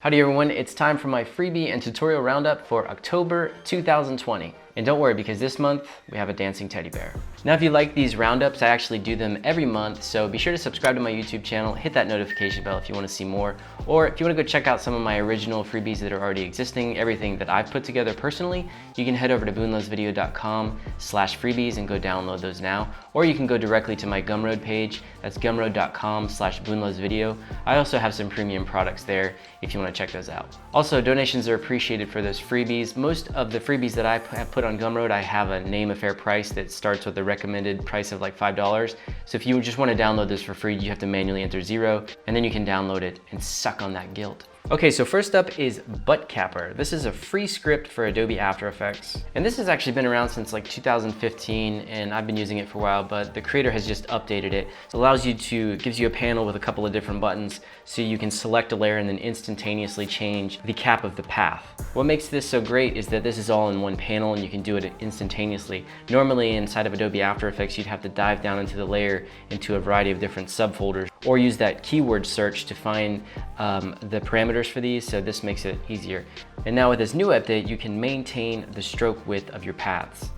Howdy everyone, it's time for my freebie and tutorial roundup for October 2020. And don't worry, because this month we have a dancing teddy bear. Now if you like these roundups, I actually do them every month, so be sure to subscribe to my YouTube channel, hit that notification bell if you want to see more, or if you want to go check out some of my original freebies that are already existing, everything that I've put together personally, you can head over to boonlovesvideo.com/freebies and go download those now, or you can go directly to my Gumroad page, that's gumroad.com/boonlovesvideo. I also have some premium products there if you want to check those out. Also, donations are appreciated for those freebies. Most of the freebies that I have put on Gumroad, I have a name a fair price that starts with the recommended price of like $5. So if you just want to download this for free, you have to manually enter 0, and then you can download it and suck on that guilt. Okay, so first up is Buttcapper. This is a free script for Adobe After Effects. And this has actually been around since like 2015, and I've been using it for a while, but the creator has just updated it. It allows you to, gives you a panel with a couple of different buttons, so you can select a layer and then instantaneously change the cap of the path. What makes this so great is that this is all in one panel and you can do it instantaneously. Normally inside of Adobe After Effects, you'd have to dive down into the layer into a variety of different subfolders, or use that keyword search to find the parameters for these, so this makes it easier. And now with this new update, you can maintain the stroke width of your paths.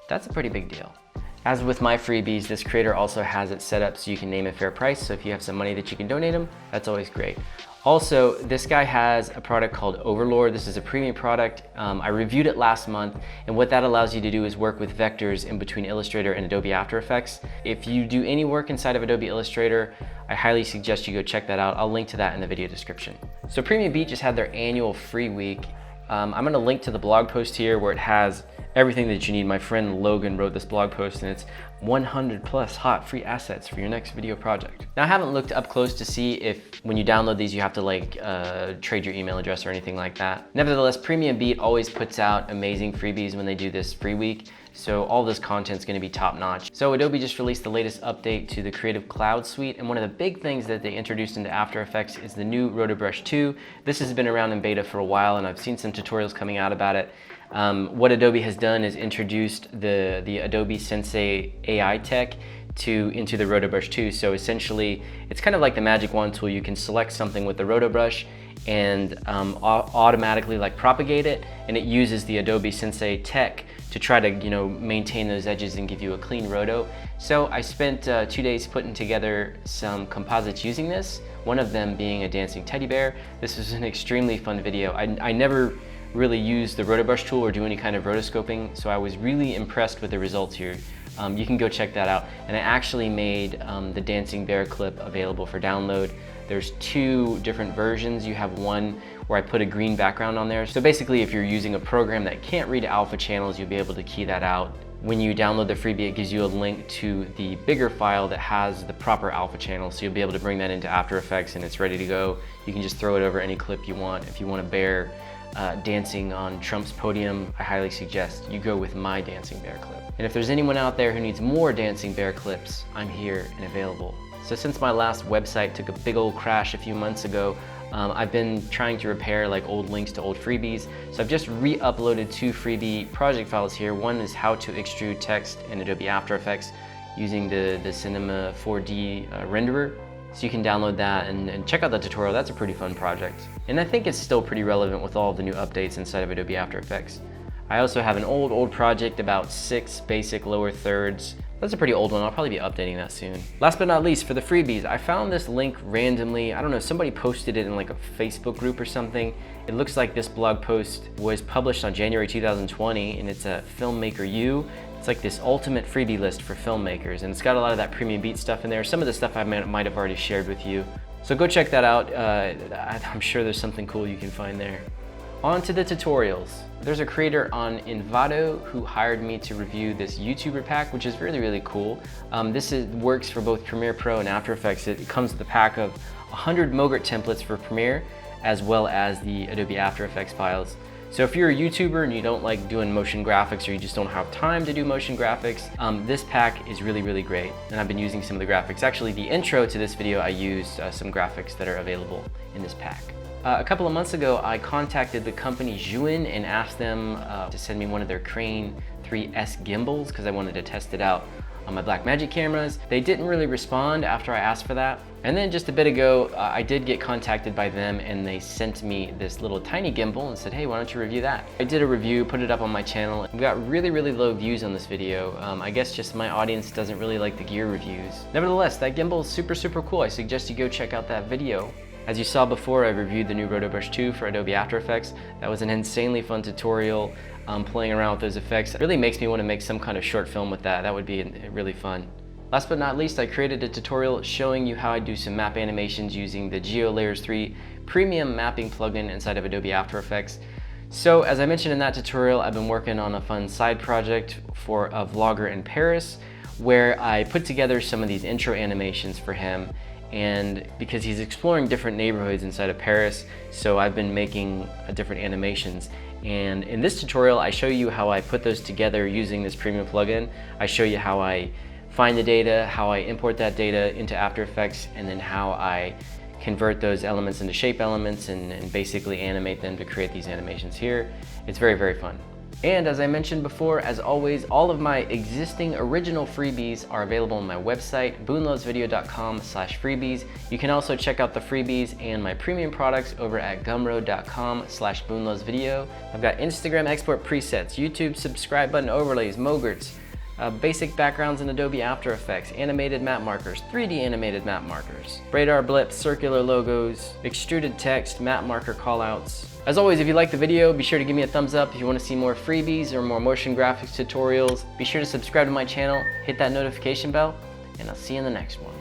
That's a pretty big deal. As with my freebies, this creator also has it set up so you can name a fair price, so if you have some money that you can donate them, that's always great. Also, this guy has a product called Overlord. This is a premium product. I reviewed it last month, and what that allows you to do is work with vectors in between Illustrator and Adobe After Effects. If you do any work inside of Adobe Illustrator, I highly suggest you go check that out. I'll link to that in the video description. So Premium Beat just had their annual free week. I'm gonna link to the blog post here where it has everything that you need. My friend Logan wrote this blog post, and it's 100 plus hot free assets for your next video project. Now I haven't looked up close to see if when you download these you have to like trade your email address or anything like that. Nevertheless, Premium Beat always puts out amazing freebies when they do this free week, so all this content's gonna be top notch. So Adobe just released the latest update to the Creative Cloud suite, and one of the big things that they introduced into After Effects is the new ROTOBRUSH 2. This has been around in beta for a while, and I've seen some tutorials coming out about it. What Adobe has done is introduced the Adobe Sensei AI tech into the ROTOBRUSH 2. So essentially, it's kind of like the Magic Wand tool. You can select something with the ROTOBRUSH and automatically like propagate it, and it uses the Adobe Sensei tech to try to maintain those edges and give you a clean roto. So I spent 2 days putting together some composites using this, one of them being a dancing teddy bear. This was an extremely fun video. I never really use the ROTOBRUSH tool or do any kind of rotoscoping, so I was really impressed with the results here. You can go check that out. And I actually made the dancing bear clip available for download. There's 2 different versions. You have one where I put a green background on there. So basically, if you're using a program that can't read alpha channels, you'll be able to key that out. When you download the freebie, it gives you a link to the bigger file that has the proper alpha channel, so you'll be able to bring that into After Effects and it's ready to go. You can just throw it over any clip you want. If you want a bear dancing on Trump's podium, I highly suggest you go with my dancing bear clip. And if there's anyone out there who needs more dancing bear clips, I'm here and available. So since my last website took a big old crash a few months ago, I've been trying to repair like old links to old freebies. So I've just re-uploaded 2 freebie project files here. One is how to extrude text in Adobe After Effects using the Cinema 4D renderer. So you can download that and check out the tutorial. That's a pretty fun project. And I think it's still pretty relevant with all of the new updates inside of Adobe After Effects. I also have an old project about 6 basic lower thirds. That's a pretty old one. I'll probably be updating that soon. Last but not least, for the freebies, I found this link randomly. I don't know, somebody posted it in like a Facebook group or something. It looks like this blog post was published on January 2020, and it's a Filmmaker U. It's like this ultimate freebie list for filmmakers, and it's got a lot of that Premium Beat stuff in there. Some of the stuff I might have already shared with you. So go check that out. I'm sure there's something cool you can find there. On to the tutorials. There's a creator on Envato who hired me to review this YouTuber pack, which is really cool. This works for both Premiere Pro and After Effects. It comes with a pack of 100 Mogart templates for Premiere, as well as the Adobe After Effects files. So if you're a YouTuber and you don't like doing motion graphics, or you just don't have time to do motion graphics, this pack is really great. And I've been using some of the graphics. Actually, the intro to this video, I used some graphics that are available in this pack. A couple of months ago, I contacted the company Zhiyun and asked them to send me one of their Crane 3S gimbals because I wanted to test it out on my Blackmagic cameras. They didn't really respond after I asked for that. And then just a bit ago, I did get contacted by them and they sent me this little tiny gimbal and said, hey, why don't you review that? I did a review, put it up on my channel. We got really, really low views on this video. I guess just my audience doesn't really like the gear reviews. Nevertheless, that gimbal is super, super cool. I suggest you go check out that video. As you saw before, I reviewed the new ROTOBRUSH 2 for Adobe After Effects. That was an insanely fun tutorial playing around with those effects. It really makes me want to make some kind of short film with that. That would be really fun. Last but not least, I created a tutorial showing you how I do some map animations using the GEOlayers 3 premium mapping plugin inside of Adobe After Effects. So as I mentioned in that tutorial, I've been working on a fun side project for a vlogger in Paris where I put together some of these intro animations for him, and because he's exploring different neighborhoods inside of Paris, so I've been making different animations. And in this tutorial, I show you how I put those together using this premium plugin. I show you how I find the data, how I import that data into After Effects, and then how I convert those elements into shape elements and basically animate them to create these animations here. It's very, very fun. And as I mentioned before, as always, all of my existing original freebies are available on my website, boonlovesvideo.com/freebies. You can also check out the freebies and my premium products over at gumroad.com/boonlovesvideo. I've got Instagram export presets, YouTube subscribe button overlays, Mogerts, basic backgrounds in Adobe After Effects, animated map markers, 3D animated map markers, radar blips, circular logos, extruded text, map marker callouts. As always, if you like the video, be sure to give me a thumbs up. If you want to see more freebies or more motion graphics tutorials, be sure to subscribe to my channel, hit that notification bell, and I'll see you in the next one.